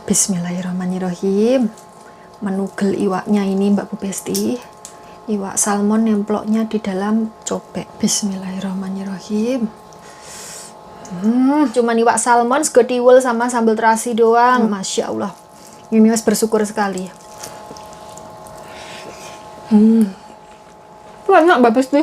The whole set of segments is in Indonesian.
Bismillahirrahmanirrahim. Menugel iwaknya ini Mbak Bu Besti. Iwak salmon nemploknya di dalam cobek. Bismillahirrahmanirrahim. Cuman iwak salmon sego tiwul sama sambal terasi doang. Masya Allah. Ini harus bersyukur sekali. Enak Mbak Besti.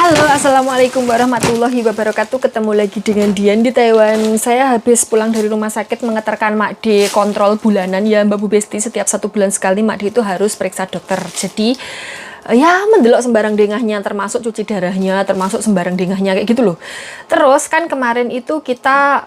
Halo, assalamualaikum warahmatullahi wabarakatuh. Ketemu lagi dengan Dian di Taiwan. Saya habis pulang dari rumah sakit mengantarkan Mak D kontrol bulanan ya Mbak Bu Besti. Setiap 1 bulan sekali Mak D itu harus periksa dokter. Jadi ya mendelok sembarang dengahnya, termasuk cuci darahnya, termasuk sembarang dengahnya kayak gitu loh. Terus kan kemarin itu kita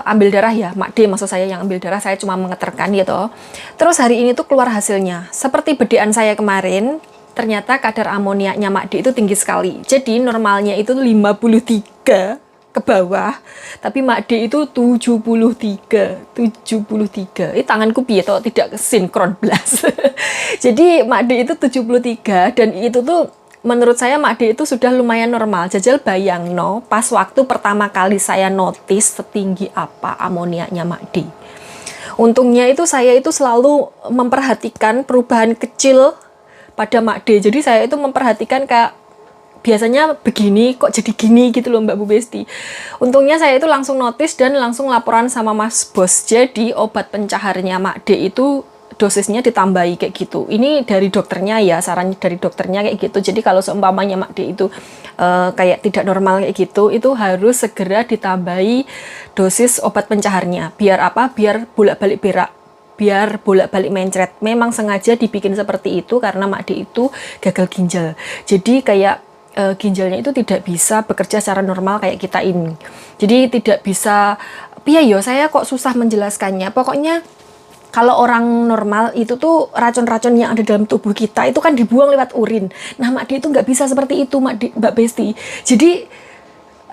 ambil darah ya Mak D, maksud saya yang ambil darah, saya cuma mengeterkan gitu. Terus hari ini tuh keluar hasilnya seperti bedean saya kemarin. Ternyata kadar amoniaknya Mak D itu tinggi sekali. Jadi normalnya itu 53 ke bawah, tapi Mak D itu 73. Ini tanganku piye toh tidak sinkron blas. Jadi Mak D itu 73 dan itu tuh menurut saya Mak D itu sudah lumayan normal. Jajal bayang no, pas waktu pertama kali saya notice setinggi apa amoniaknya Mak D. Untungnya itu saya itu selalu memperhatikan perubahan kecil pada Mak D. Jadi saya itu memperhatikan kayak biasanya begini kok jadi gini gitu loh Mbak Bu Besti. Untungnya saya itu langsung notice dan langsung laporan sama Mas Bos. Jadi obat pencaharnya Mak D itu dosisnya ditambahi kayak gitu. Ini dari dokternya ya, saran dari dokternya kayak gitu. Jadi kalau seumpamanya Mak D itu kayak tidak normal kayak gitu, itu harus segera ditambahi dosis obat pencaharnya. Biar apa? Biar bolak-balik berak. Biar bolak-balik mencret. Memang sengaja dibikin seperti itu karena Mak D itu gagal ginjal. Jadi kayak ginjalnya itu tidak bisa bekerja secara normal kayak kita ini. Jadi tidak bisa, saya kok susah menjelaskannya. Pokoknya kalau orang normal itu tuh racun-racun yang ada dalam tubuh kita itu kan dibuang lewat urin. Nah Mak D itu nggak bisa seperti itu Mbak Besti. Jadi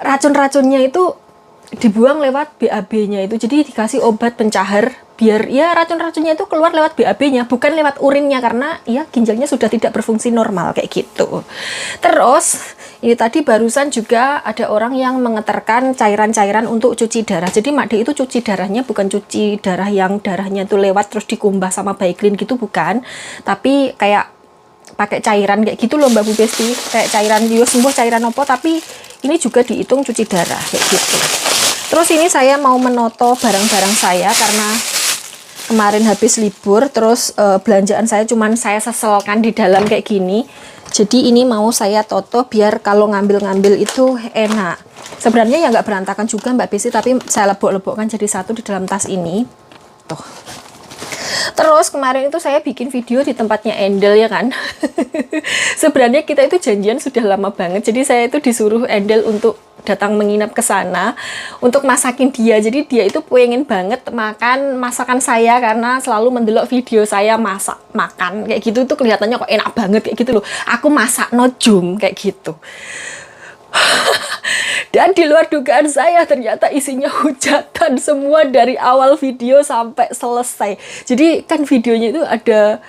racun-racunnya itu dibuang lewat BAB-nya itu. Jadi dikasih obat pencahar biar ya racun-racunnya itu keluar lewat BAB-nya, bukan lewat urinnya, karena ya ginjalnya sudah tidak berfungsi normal kayak gitu. Terus ini tadi barusan juga ada orang yang mengeterkan cairan-cairan untuk cuci darah. Jadi Mak D itu cuci darahnya bukan cuci darah yang darahnya itu lewat terus dikumbah sama Baiklin gitu, bukan, tapi kayak pakai cairan kayak gitu loh Mbak Bu Besti, kayak cairan sembuh cairan opo, tapi ini juga dihitung cuci darah kayak gitu. Terus ini saya mau menoto barang-barang saya karena kemarin habis libur, terus belanjaan saya cuman saya seselkan di dalam kayak gini. Jadi ini mau saya toto biar kalau ngambil-ngambil itu enak. Sebenarnya ya nggak berantakan juga Mbak Besti, tapi saya lebok-lebokkan jadi satu di dalam tas ini. Tuh. Terus kemarin itu saya bikin video di tempatnya Endel ya kan. Sebenarnya kita itu janjian sudah lama banget. Jadi saya itu disuruh Endel untuk datang menginap ke sana untuk masakin dia. Jadi dia itu pengen banget makan masakan saya karena selalu mendelok video saya masak makan kayak gitu tuh kelihatannya kok enak banget kayak gitu loh. Aku masak nojum kayak gitu. Dan di luar dugaan saya ternyata isinya hujatan semua dari awal video sampai selesai. Jadi kan videonya itu ada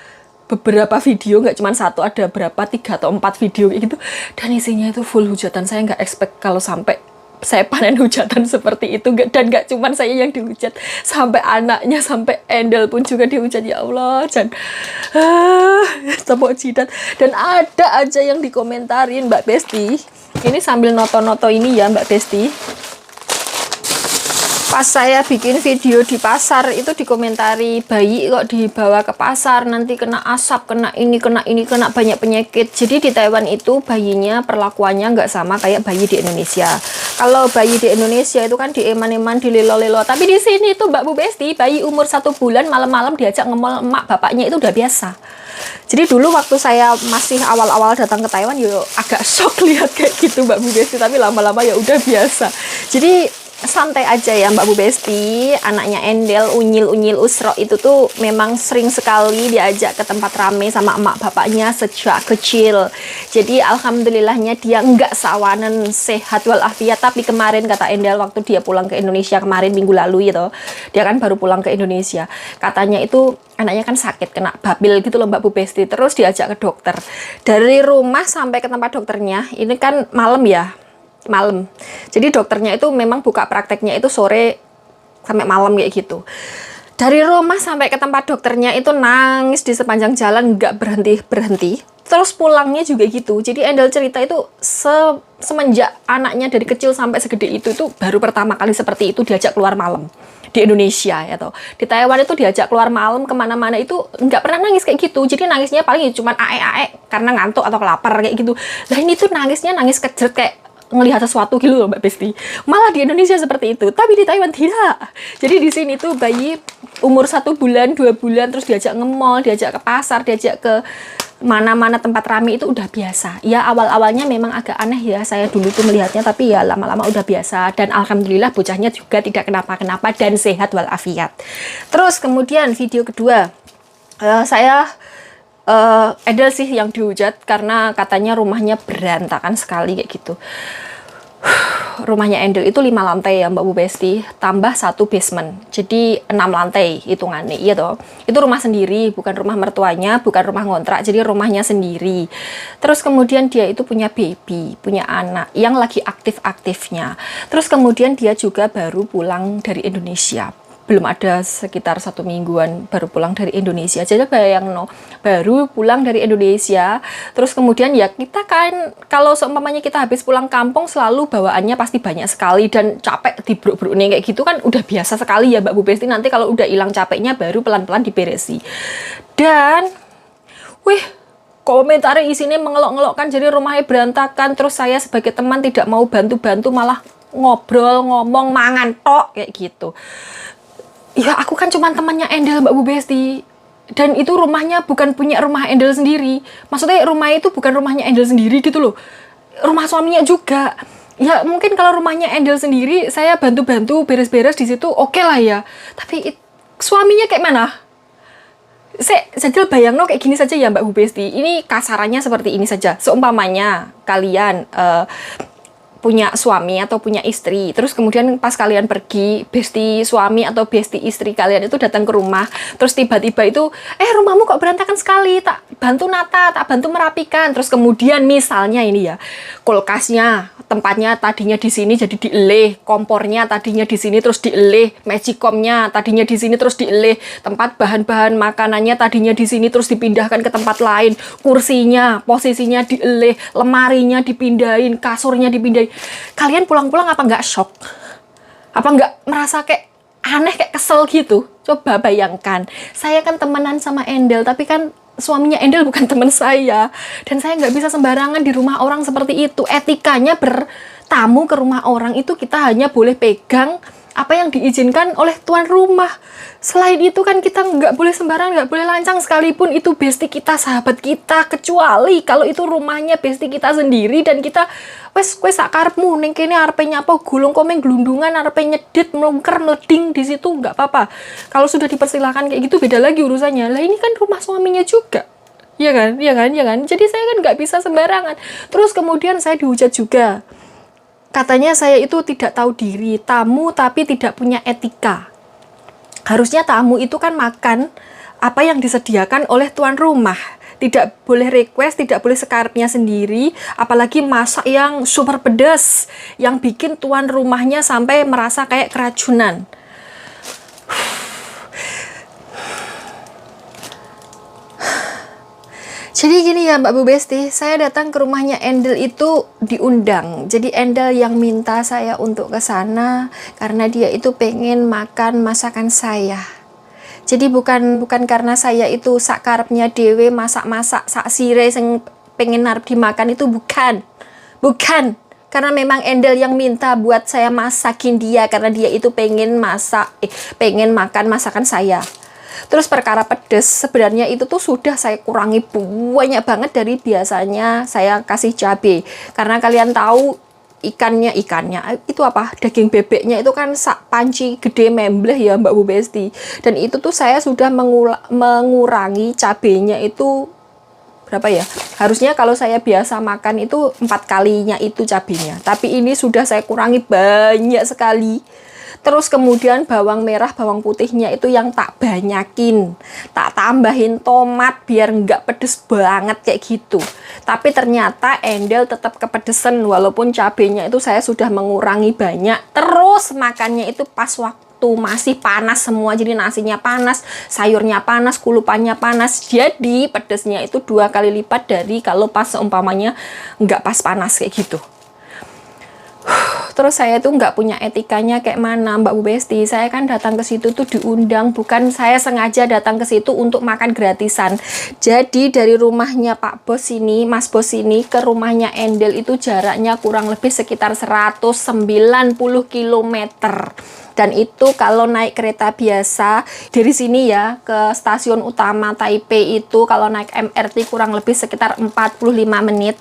beberapa video, nggak cuma satu, ada berapa 3 atau 4 video kayak gitu, dan isinya itu full hujatan. Saya nggak expect kalau sampai saya panen hujatan seperti itu, dan nggak cuma saya yang dihujat, sampai anaknya, sampai Endel pun juga dihujat. Ya Allah, tepuk jidat. Dan ada aja yang dikomentarin Mbak Besti. Ini sambil noto-noto ini ya Mbak Besti. Pas saya bikin video di pasar itu dikomentari, bayi kok dibawa ke pasar nanti kena asap, kena ini, kena banyak penyakit. Jadi di Taiwan itu bayinya perlakuannya nggak sama kayak bayi di Indonesia. Kalau bayi di Indonesia itu kan dieman-eman, dilelo-lelo. Tapi di sini tuh Mbak Bu Besti, bayi umur 1 bulan malam-malam diajak ngemol emak bapaknya itu udah biasa. Jadi dulu waktu saya masih awal-awal datang ke Taiwan, yo agak shock lihat kayak gitu Mbak Bu Besti. Tapi lama-lama ya udah biasa. Jadi santai aja ya Mbak Bu Besti. Anaknya Endel, Unyil, Usro itu tuh memang sering sekali diajak ke tempat rame sama emak bapaknya sejak kecil. Jadi alhamdulillahnya dia nggak sawanan, sehat walafiat. Tapi kemarin kata Endel waktu dia pulang ke Indonesia kemarin minggu lalu gitu, dia kan baru pulang ke Indonesia, katanya itu anaknya kan sakit, kena babil gitu loh Mbak Bu Besti. Terus diajak ke dokter. Dari rumah sampai ke tempat dokternya, ini kan malam ya, malam. Jadi dokternya itu memang buka prakteknya itu sore sampai malam kayak gitu. Dari rumah sampai ke tempat dokternya itu nangis di sepanjang jalan, nggak berhenti. Terus pulangnya juga gitu. Jadi Endel cerita itu semenjak anaknya dari kecil sampai segede itu baru pertama kali seperti itu diajak keluar malam di Indonesia ya toh. Di Taiwan itu diajak keluar malam kemana-mana itu nggak pernah nangis kayak gitu. Jadi nangisnya paling cuma ae karena ngantuk atau kelapar kayak gitu. Nah ini tuh nangisnya nangis kejeret kayak ngelihat sesuatu gitu loh Mbak Besti. Malah di Indonesia seperti itu, tapi di Taiwan tidak. Jadi di sini tuh bayi umur 1 bulan, 2 bulan terus diajak nge-mall, diajak ke pasar, diajak ke mana-mana tempat rame itu udah biasa. Ya awal-awalnya memang agak aneh ya saya dulu tuh melihatnya, tapi ya lama-lama udah biasa dan alhamdulillah bocahnya juga tidak kenapa-kenapa dan sehat walafiat. Terus kemudian video kedua, saya Endel sih yang dihujat karena katanya rumahnya berantakan sekali kayak gitu. Rumahnya Endel itu 5 lantai ya Mbak Bu Besti, tambah 1 basement, jadi 6 lantai hitungannya, iya toh. Itu rumah sendiri, bukan rumah mertuanya, bukan rumah ngontrak, jadi rumahnya sendiri. Terus kemudian dia itu punya baby, punya anak yang lagi aktif-aktifnya. Terus kemudian dia juga baru pulang dari Indonesia, belum ada sekitar 1 mingguan baru pulang dari Indonesia. Jadi bayang no, baru pulang dari Indonesia, terus kemudian ya kita kan kalau seumpamanya kita habis pulang kampung selalu bawaannya pasti banyak sekali dan capek dibruk-bruk nih kayak gitu kan udah biasa sekali ya Mbak Bu Besti. Nanti kalau udah hilang capeknya baru pelan-pelan diberesi. Dan wih, komentarnya isinya mengelok-ngelokkan, jadi rumahnya berantakan. Terus saya sebagai teman tidak mau bantu-bantu, malah ngobrol, ngomong, mangan tok kayak gitu. Ya aku kan cuma temannya Endel Mbak Bu Besti, dan itu rumahnya bukan punya rumah Endel sendiri. Maksudnya rumahnya itu bukan rumahnya Endel sendiri gitu loh, rumah suaminya juga. Ya mungkin kalau rumahnya Endel sendiri saya bantu-bantu beres-beres di situ oke lah ya, tapi suaminya kayak mana? Saya bayangno kayak gini saja ya Mbak Bu Besti. Ini kasarannya seperti ini saja. Seumpamanya kalian punya suami atau punya istri, terus kemudian pas kalian pergi, besti suami atau besti istri kalian itu datang ke rumah, terus tiba-tiba itu rumahmu kok berantakan sekali, tak bantu nata, tak bantu merapikan. Terus kemudian misalnya ini ya, kulkasnya tempatnya tadinya di sini jadi dieleh, kompornya tadinya di sini terus dieleh, magicomnya tadinya di sini terus dieleh, tempat bahan-bahan makanannya tadinya di sini terus dipindahkan ke tempat lain, kursinya posisinya dieleh, lemarinya dipindahin, kasurnya dipindahin. Kalian pulang-pulang apa nggak shock? Apa nggak merasa kayak aneh, kayak kesel gitu? Coba bayangkan, saya kan temenan sama Endel, tapi kan suaminya Endel bukan teman saya. Dan saya nggak bisa sembarangan di rumah orang seperti itu. Etikanya bertamu ke rumah orang itu kita hanya boleh pegang apa yang diizinkan oleh tuan rumah. Selain itu kan kita nggak boleh sembarangan, nggak boleh lancang, sekalipun itu besti kita, sahabat kita, kecuali kalau itu rumahnya besti kita sendiri dan kita wes sakarepmu ning kene arepe nyapa gulung komeng glundungan, arepe nyedit melungker meleding di situ nggak apa-apa. Kalau sudah dipersilahkan kayak gitu beda lagi urusannya. Lah ini kan rumah suaminya juga. Iya kan? Iya kan? Iya kan? Jadi saya kan nggak bisa sembarangan. Terus kemudian saya dihujat juga. Katanya saya itu tidak tahu diri, tamu tapi tidak punya etika. Harusnya tamu itu kan makan apa yang disediakan oleh tuan rumah. Tidak boleh request, tidak boleh sekarepnya sendiri, apalagi masak yang super pedas, yang bikin tuan rumahnya sampai merasa kayak keracunan. Jadi gini ya Mbak Bu Besti, saya datang ke rumahnya Endel itu diundang. Jadi Endel yang minta saya untuk ke sana karena dia itu pengen makan masakan saya. Jadi bukan karena saya itu sakarepnya dewe masak-masak sak sire sing pengen arep dimakan itu bukan. Bukan. Karena memang Endel yang minta buat saya masakin dia karena dia itu pengen makan masakan saya. Terus perkara pedes sebenarnya itu tuh sudah saya kurangi banyak banget dari biasanya saya kasih cabai. Karena kalian tahu ikannya itu apa, daging bebeknya itu kan sak panci gede membleh ya Mbak Bu Besti. Dan itu tuh saya sudah mengurangi cabenya itu berapa ya, harusnya kalau saya biasa makan itu 4 kalinya itu cabenya, tapi ini sudah saya kurangi banyak sekali. Terus kemudian bawang merah, bawang putihnya itu yang tak banyakin, tak tambahin tomat biar nggak pedes banget kayak gitu. Tapi ternyata Endel tetap kepedesan walaupun cabenya itu saya sudah mengurangi banyak. Terus makannya itu pas waktu masih panas semua, jadi nasinya panas, sayurnya panas, kulupannya panas, jadi pedesnya itu 2 kali lipat dari kalau pas seumpamanya nggak pas panas kayak gitu. Terus saya tuh nggak punya etikanya kayak mana Mbak Bu Besti. Saya kan datang ke situ tuh diundang, bukan saya sengaja datang ke situ untuk makan gratisan. Jadi dari rumahnya Pak Bos ini, Mas Bos ini ke rumahnya Endel itu jaraknya kurang lebih sekitar 190 km. Dan itu kalau naik kereta biasa dari sini ya ke stasiun utama Taipei itu kalau naik MRT kurang lebih sekitar 45 menit.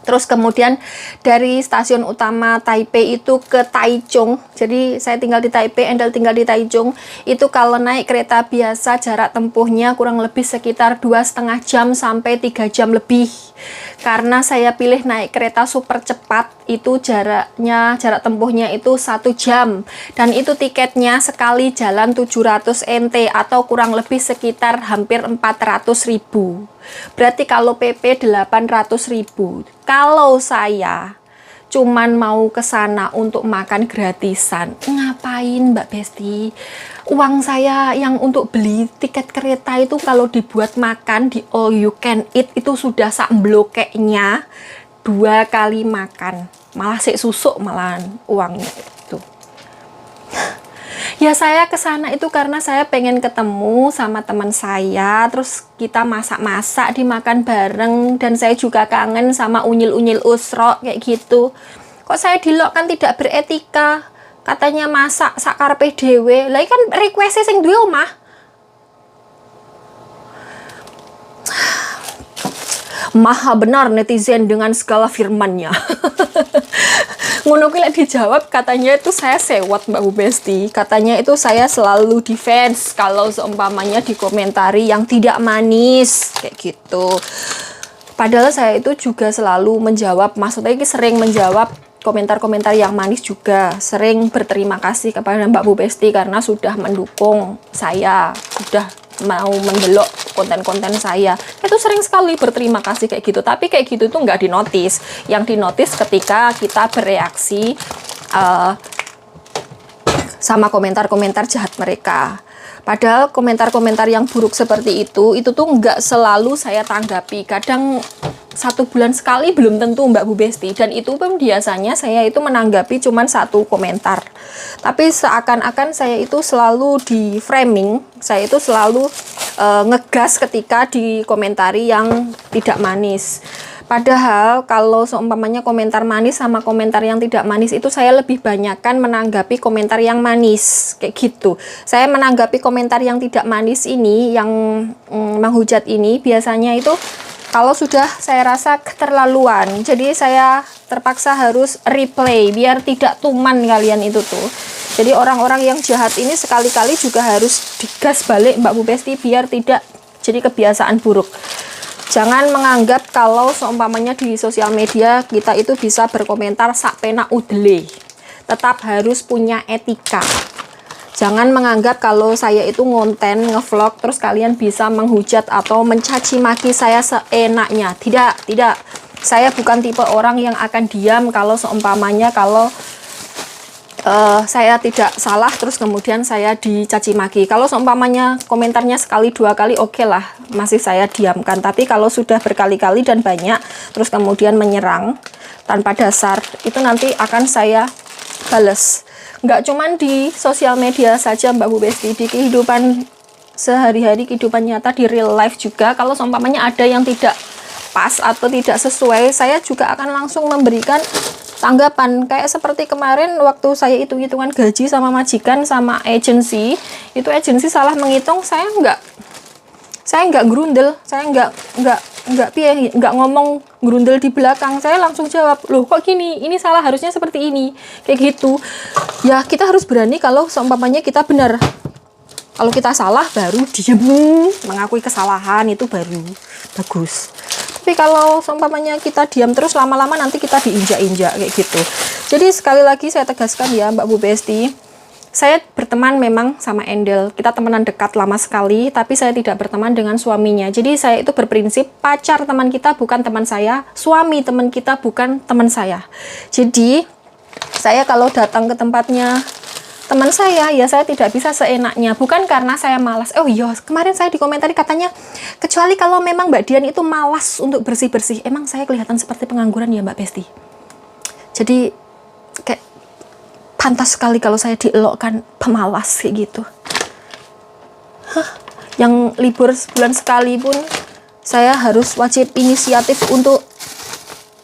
Terus kemudian dari stasiun utama Taipei itu ke Taichung. Jadi saya tinggal di Taipei, Endel tinggal di Taichung. Itu kalau naik kereta biasa jarak tempuhnya kurang lebih sekitar 2,5 jam sampai 3 jam lebih. Karena saya pilih naik kereta super cepat, itu jarak tempuhnya itu 1 jam. Dan itu tiketnya sekali jalan 700 NT atau kurang lebih sekitar hampir 400.000. Berarti kalau PP 800.000. Kalau saya cuman mau ke sana untuk makan gratisan, ngapain Mbak Besti? Uang saya yang untuk beli tiket kereta itu kalau dibuat makan di all you can eat itu sudah sak blokeknya 2 kali makan. Malah sik susuk malahan uangnya itu. Ya saya ke sana itu karena saya pengen ketemu sama teman saya, terus kita masak-masak dimakan bareng, dan saya juga kangen sama unyil-unyil usro kayak gitu. Kok saya dilok kan tidak beretika, katanya masak sakarepe dhewe. Lah kan request sing duwe omah. Maha benar netizen dengan segala firmannya. Ngono kuwi lek dijawab katanya itu saya sewot Mbak Bu Besti. Katanya itu saya selalu defense kalau seumpamanya dikomentari yang tidak manis kayak gitu. Padahal saya itu juga selalu menjawab, maksudnya ini sering menjawab komentar-komentar yang manis juga. Sering berterima kasih kepada Mbak Bu Besti karena sudah mendukung saya, sudah mau mendelok konten-konten saya. Itu sering sekali berterima kasih kayak gitu. Tapi kayak gitu tuh nggak dinotis. Yang dinotis ketika kita bereaksi sama komentar-komentar jahat mereka. Padahal komentar-komentar yang buruk seperti itu tuh nggak selalu saya tanggapi. Kadang 1 bulan sekali belum tentu Mbak Bu Besti. Dan itu pun biasanya saya itu menanggapi cuman 1 komentar. Tapi seakan-akan saya itu selalu di framing, saya itu selalu ngegas ketika dikomentari yang tidak manis. Padahal kalau seumpamanya komentar manis sama komentar yang tidak manis itu saya lebih banyakkan menanggapi komentar yang manis kayak gitu. Saya menanggapi komentar yang tidak manis ini, yang menghujat ini biasanya itu kalau sudah saya rasa keterlaluan. Jadi saya terpaksa harus replay biar tidak tuman kalian itu tuh. Jadi orang-orang yang jahat ini sekali-kali juga harus digas balik Mbak Bu Besti biar tidak jadi kebiasaan buruk. Jangan menganggap kalau seumpamanya di sosial media kita itu bisa berkomentar sak pena udele. Tetap harus punya etika. Jangan menganggap kalau saya itu ngonten, ngevlog, terus kalian bisa menghujat atau mencaci maki saya seenaknya. Tidak, tidak. Saya bukan tipe orang yang akan diam kalau seumpamanya kalau saya tidak salah terus kemudian saya dicaci maki. Kalau seumpamanya komentarnya sekali dua kali oke lah, masih saya diamkan. Tapi kalau sudah berkali-kali dan banyak terus kemudian menyerang tanpa dasar, itu nanti akan saya bales. Nggak cuman di sosial media saja Mbak Bu Besti, di kehidupan sehari-hari, kehidupan nyata, di real life juga. Kalau seumpamanya ada yang tidak pas atau tidak sesuai, saya juga akan langsung memberikan tanggapan. Kayak seperti kemarin waktu saya hitung-hitungan gaji sama majikan sama agensi, itu agensi salah menghitung, saya nggak gerundel, saya nggak ngomong gerundel di belakang, saya langsung jawab, loh kok gini, ini salah, harusnya seperti ini, kayak gitu. Ya kita harus berani kalau seumpamanya kita benar. Kalau kita salah baru diem, mengakui kesalahan, itu baru bagus. Tapi kalau seumpamanya kita diam terus, lama-lama nanti kita diinjak-injak kayak gitu. Jadi sekali lagi saya tegaskan ya Mbak Bu Besti, saya berteman memang sama Endel, kita temenan dekat lama sekali, tapi saya tidak berteman dengan suaminya. Jadi saya itu berprinsip pacar teman kita bukan teman saya, suami teman kita bukan teman saya. Jadi saya kalau datang ke tempatnya teman saya, ya saya tidak bisa seenaknya. Bukan karena saya malas. Oh iya, kemarin saya dikomentari katanya, kecuali kalau memang Mbak Dian itu malas untuk bersih-bersih. Emang saya kelihatan seperti pengangguran ya Mbak Besti? Jadi kayak pantas sekali kalau saya dielokkan pemalas kayak gitu. Yang libur sebulan sekali pun saya harus wajib inisiatif untuk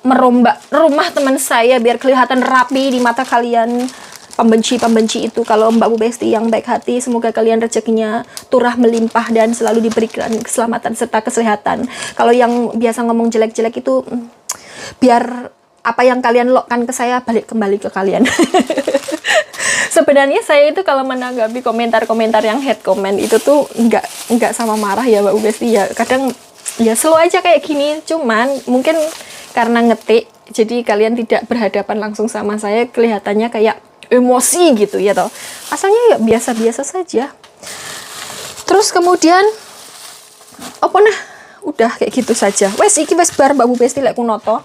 merombak rumah teman saya biar kelihatan rapi di mata kalian pembenci-pembenci itu. Kalau Mbak Bu Besti yang baik hati, semoga kalian rezekinya turah melimpah dan selalu diberikan keselamatan serta kesehatan. Kalau yang biasa ngomong jelek-jelek itu, biar apa yang kalian lokkan ke saya balik kembali ke kalian. Sebenarnya saya itu kalau menanggapi komentar-komentar yang hate comment itu tuh nggak sama marah ya Mbak Bu Besti ya. Kadang ya slow aja kayak gini, cuman mungkin karena ngetik jadi kalian tidak berhadapan langsung sama saya, kelihatannya kayak emosi gitu ya toh. Asalnya ya biasa-biasa saja. Terus kemudian apa nah, udah kayak gitu saja. Wes iki wes bar Mbak Bu Besti lek kunoto.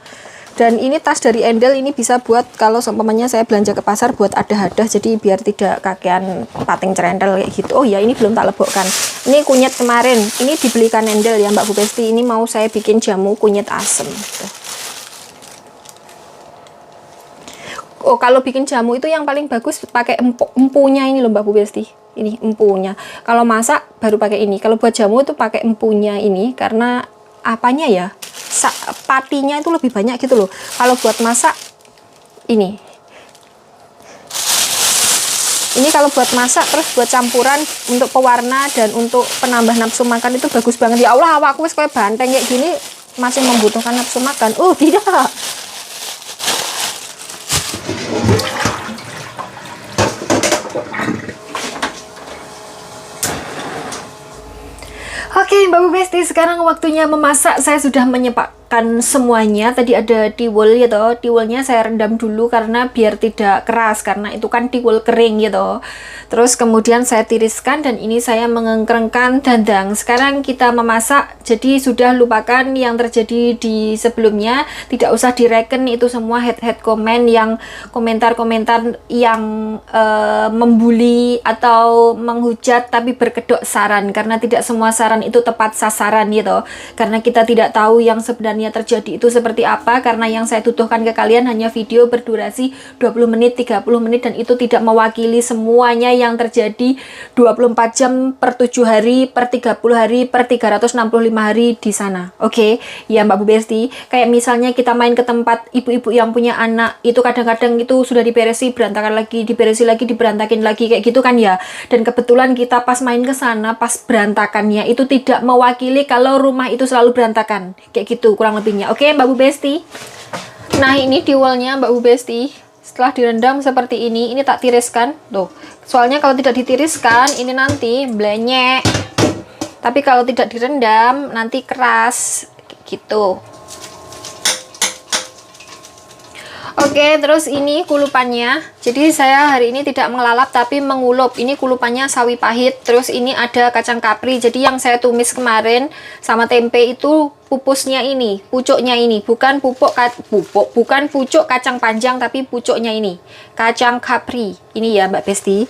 Dan ini tas dari Endel, ini bisa buat kalau seumpamanya saya belanja ke pasar buat ada-ada, jadi biar tidak kakean pating cerendel kayak gitu. Oh ya, ini belum tak lebokkan. Ini kunyit kemarin, ini dibelikan Endel ya Mbak Bu Besti. Ini mau saya bikin jamu kunyit asem. Oh, kalau bikin jamu itu yang paling bagus pakai empunya ini loh Mbak Bu Besti. Ini empunya. Kalau masak baru pakai ini. Kalau buat jamu itu pakai empunya ini karena apanya ya? Patinya itu lebih banyak gitu loh. Kalau buat masak ini. Ini kalau buat masak terus buat campuran untuk pewarna dan untuk penambah nafsu makan itu bagus banget. Ya Allah, awakku wis kayak banteng kayak gini masih membutuhkan nafsu makan. Oh, tidak. Oke Mbak Bu Besti, sekarang waktunya memasak. Saya sudah menyepakkan semuanya. Tadi ada tiwul ya toh. Tiwulnya saya rendam dulu karena biar tidak keras, karena itu kan tiwul kering ya toh. Terus kemudian saya tiriskan dan ini saya mengengkrengkan dandang. Sekarang kita memasak, jadi sudah lupakan yang terjadi di sebelumnya. Tidak usah direken itu semua head comment yang komentar-komentar yang membuli atau menghujat tapi berkedok saran, karena tidak semua saran itu tepat sasaran gitu. Karena kita tidak tahu yang sebenarnya terjadi itu seperti apa, karena yang saya tuduhkan ke kalian hanya video berdurasi 20 menit, 30 menit dan itu tidak mewakili semuanya yang terjadi 24 jam per 7 hari, per 30 hari, per 365 hari di sana. Oke, ya Mbak Bu Besti, kayak misalnya kita main ke tempat ibu-ibu yang punya anak, itu kadang-kadang itu sudah diberesi, berantakan lagi, diberesi lagi, diberantakin lagi, kayak gitu kan ya. Dan kebetulan kita pas main ke sana, pas berantakannya itu tidak mewakili kalau rumah itu selalu berantakan. Kayak gitu kurang lebihnya. Oke Mbak Bu Besti. Nah ini tiwulnya Mbak Bu Besti. Setelah direndam seperti ini tak tiriskan. Tuh. Soalnya kalau tidak ditiriskan ini nanti blenyek. Tapi kalau tidak direndam nanti keras. Gitu. Oke, terus ini kulupannya. Jadi saya hari ini tidak mengelalap tapi mengulup. Ini kulupannya sawi pahit. Terus ini ada kacang kapri. Jadi yang saya tumis kemarin sama tempe itu pupusnya ini, pucuknya ini, bukan bukan pucuk kacang panjang tapi pucuknya ini. Kacang kapri. Ini ya Mbak Besti.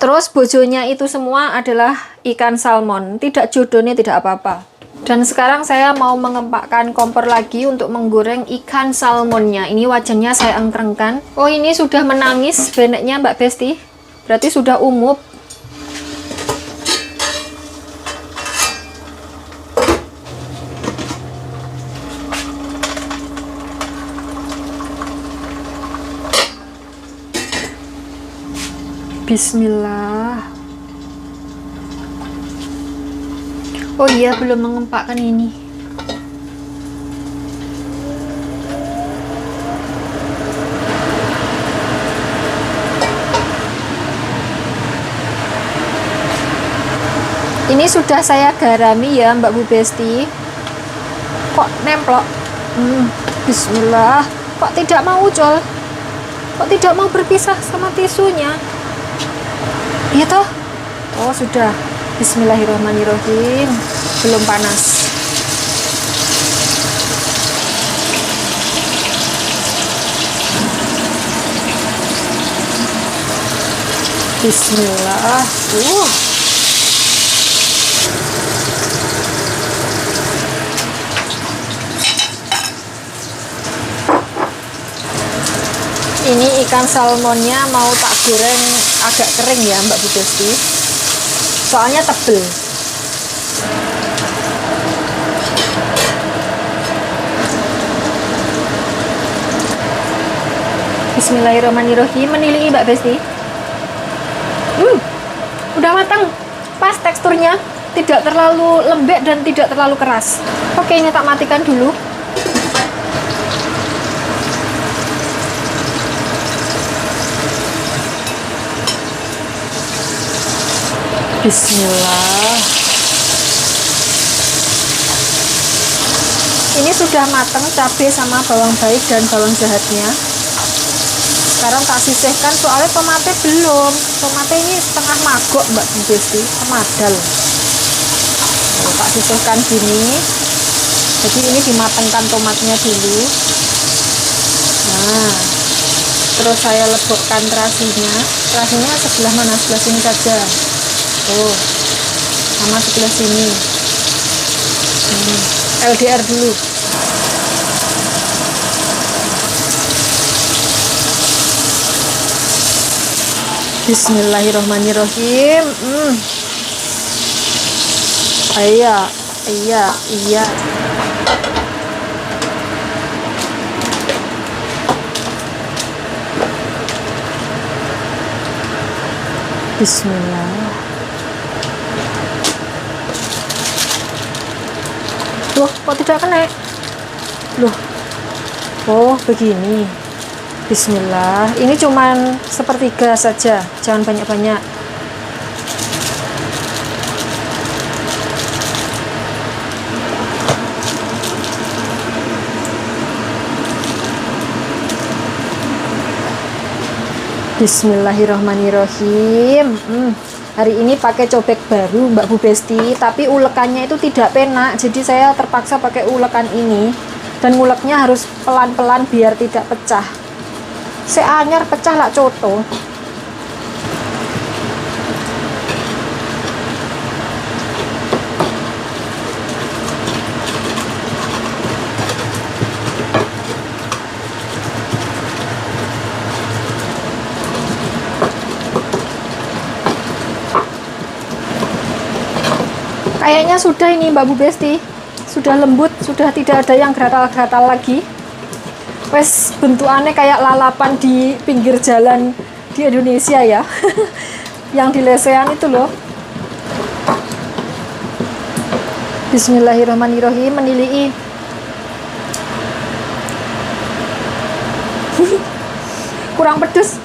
Terus bojonya itu semua adalah ikan salmon. Tidak jodohnya tidak apa-apa. Dan sekarang saya mau mengempakkan kompor lagi untuk menggoreng ikan salmonnya. Ini wajannya saya engkrengkan. Oh, ini sudah menangis beneknya Mbak Besti. Berarti sudah umup. Bismillah. Oh iya, belum mengempakkan ini. Ini sudah saya garami ya Mbak Bu Besti. Kok nemplok? Bismillah. Kok tidak mau ucol? Kok tidak mau berpisah sama tisunya? Iya toh? Oh sudah. Bismillahirrahmanirrahim. Belum panas. Bismillah. Ini ikan salmonnya mau tak goreng agak kering ya Mbak Bu Besti. Soalnya tebel. Bismillahirrahmanirrahim. Menilai Mbak Besti. Udah matang. Pas teksturnya, tidak terlalu lembek dan tidak terlalu keras. Oke, ini tak matikan dulu. Bismillah. Ini sudah matang cabai sama bawang baik dan bawang jahatnya. Sekarang tak sisihkan soalnya tomatnya belum. Tomatnya ini setengah magok Mbak Besti, pemadal. Oh, tak sisihkan gini. Jadi ini dimatangkan tomatnya dulu. Nah, terus saya lebokkan terasinya. Terasinya sebelah mana? Sebelah sini saja. Oh, sama sebelah sini. LDR dulu. Bismillahirrahmanirrahim. Iya. Bismillah. Loh, kok tidak kena? Loh. Oh, begini. Bismillah. Ini cuman sepertiga saja, jangan banyak-banyak. Bismillahirrahmanirrahim. Hari ini pakai cobek baru Mbak Bu Besti, tapi ulekannya itu tidak penak, jadi saya terpaksa pakai ulekan ini. Dan nguleknya harus pelan-pelan biar tidak pecah. Seanyar pecah lah coto. Kayaknya sudah ini Mbak Bu Besti. Sudah lembut, sudah tidak ada yang gratal-gratal lagi. Wes bentukannya kayak lalapan di pinggir jalan di Indonesia ya. Yang di lesehan itu loh. Bismillahirrahmanirrahim. Menilai. Kurang pedes.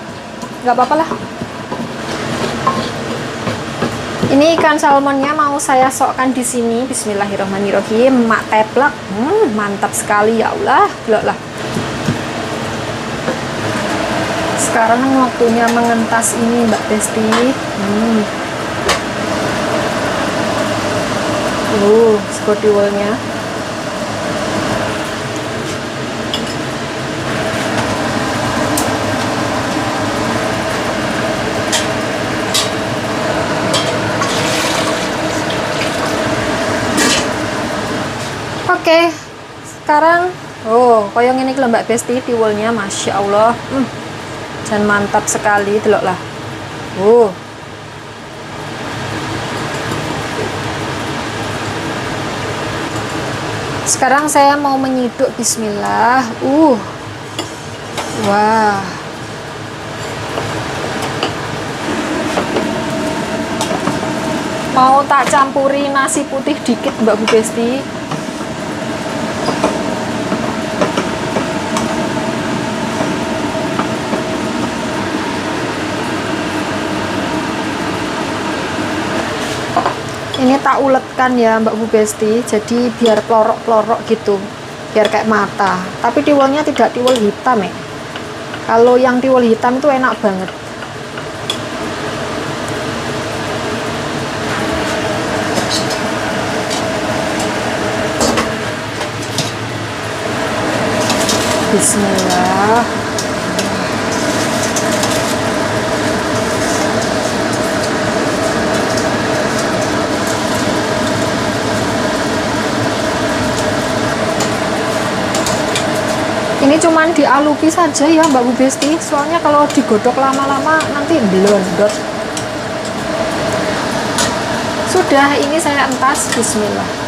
Nggak apa-apa lah. Ini ikan salmonnya mau saya sokkan di sini. Bismillahirrahmanirrahim. Mak teplak. Mantap sekali ya Allah. Belok lah. Sekarang waktunya mengentas ini Mbak Besti. Squirty-wellnya. Oke, sekarang koyong ini Mbak Besti tiwulnya, Masya Allah. Dan mantap sekali, delok lah. Sekarang saya mau menyiduk, bismillah. Wah. Mau tak campuri nasi putih dikit Mbak Bu Besti. Ini tak uletkan ya Mbak Bu Besti, jadi biar pelorok-pelorok gitu, biar kayak mata. Tapi tiwulnya tidak tiwul hitam ya. Kalau yang tiwul hitam itu enak banget. Bismillah. Ini cuman dialupi saja ya Mbak Bu Besti, soalnya kalau digodok lama-lama nanti blondot. Sudah, ini saya entas, bismillah.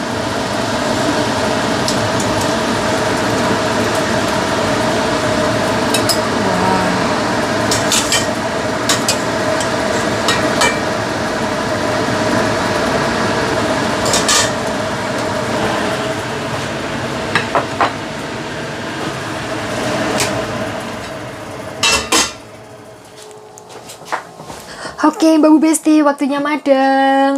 Oke Mbak Bu Besti, waktunya madang.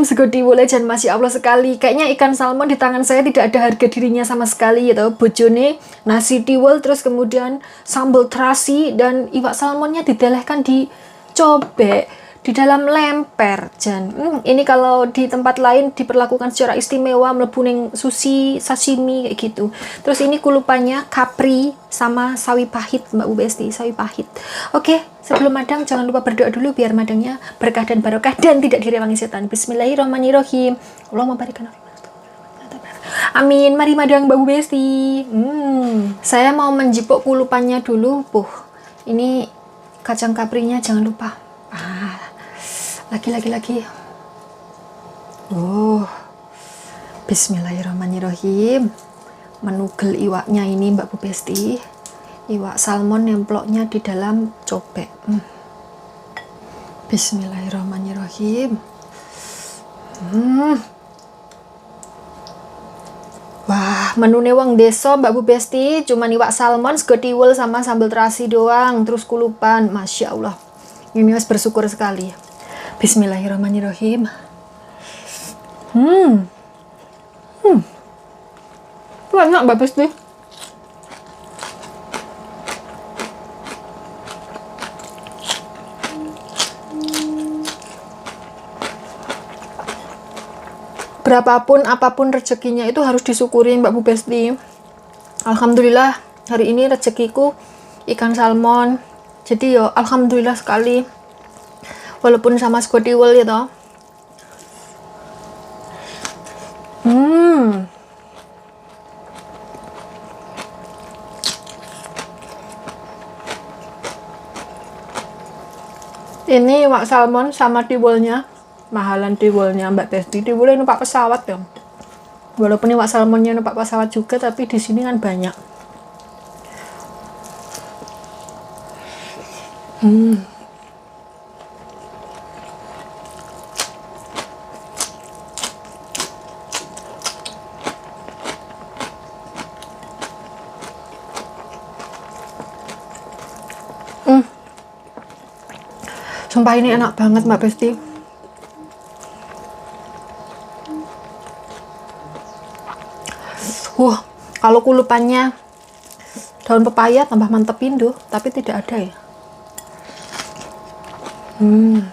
Segede boleh dan Masya Allah sekali. Kayaknya ikan salmon di tangan saya tidak ada harga dirinya sama sekali ya toh. Bojone, nasi tiwul, terus kemudian sambal terasi, dan iwak salmonnya didelehkan di cobek di dalam lemper. Jan, ini kalau di tempat lain diperlakukan secara istimewa, mlebu ning sushi, sashimi kayak gitu. Terus ini kulupannya kapri sama sawi pahit Mbak Bu Besti, sawi pahit. Oke, sebelum madang jangan lupa berdoa dulu biar madangnya berkah dan barokah dan tidak direwangi setan. Bismillahirrahmanirrahim. Allahumma barik lana. Amin. Mari madang Mbak Bu Besti. Saya mau menjipuk kulupannya dulu. Ini kacang kaprinya jangan lupa. Lagi. Bismillahirrahmanirrahim. Menugel iwaknya ini Mbak Bu Besti. Iwak salmon nemploknya di dalam cobek. Bismillahirrahmanirrahim. Wah, menune wong desa Mbak Bu Besti, cuman iwak salmon, sego tiwul sama sambal terasi doang, terus kulupan. Masya Allah. Ini harus bersyukur sekali. Bismillahirrahmanirrahim. Enak Mbak Besti. Berapapun apapun rezekinya itu harus disyukuri Mbak Bu Besti. Alhamdulillah hari ini rezekiku ikan salmon. Jadi yo alhamdulillah sekali. Walaupun sama sego tiwul ya toh. Ini iwak salmon sama tiwulnya, mahalan tiwulnya Mbak Besti. Tiwulnya numpak pesawat ya. Walaupun iwak salmonnya numpak pesawat juga, tapi di sini kan banyak. Sumpah ini enak banget Mbak Besti. Kalau kulupannya daun pepaya tambah mantepin tuh, tapi tidak ada ya. Hmm.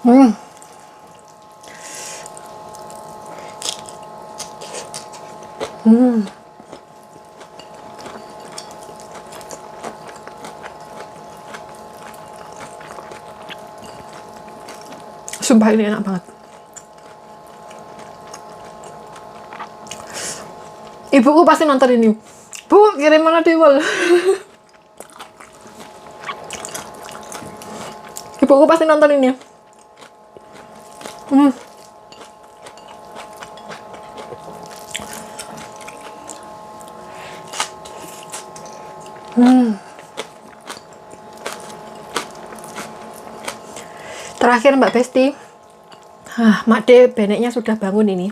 Hmm. Hmm. Sumpah ini enak banget. Ibuku pasti nonton ini. Bu, kirim mana Dewal? Ibuku pasti nonton ini. Hmm. Hmm. Terakhir Mbak Besti. Mak De beneknya sudah bangun ini.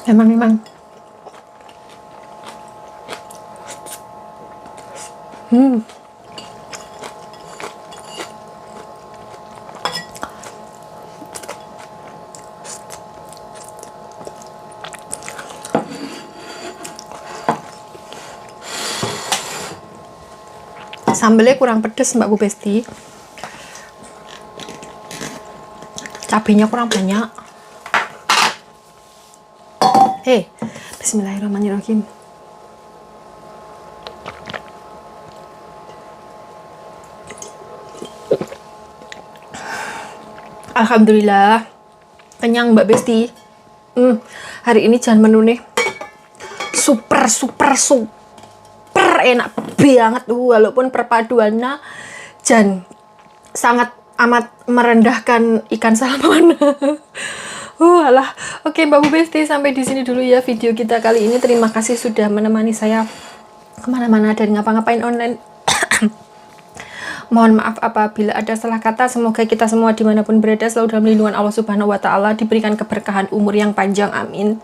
Memang. Sambelnya kurang pedes Mbak Bu Besti. Cabenya kurang banyak. Bismillahirrahmanirrahim. Alhamdulillah kenyang Mbak Besti. Hari ini jangan menu nih super enak banget, walaupun perpaduannya jan sangat amat merendahkan ikan salmon. Alah. Oke Mbak Bu Besti, sampai di sini dulu ya video kita kali ini. Terima kasih sudah menemani saya kemana-mana dan ngapa-ngapain online. Mohon maaf apabila ada salah kata. Semoga kita semua dimanapun berada selalu dalam lindungan Allah Subhanahu wa Ta'ala, diberikan keberkahan umur yang panjang, amin.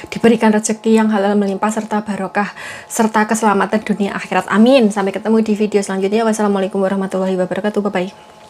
Diberikan rezeki yang halal melimpah serta barokah serta keselamatan dunia akhirat, amin. Sampai ketemu di video selanjutnya. Wassalamualaikum warahmatullahi wabarakatuh. Bye bye.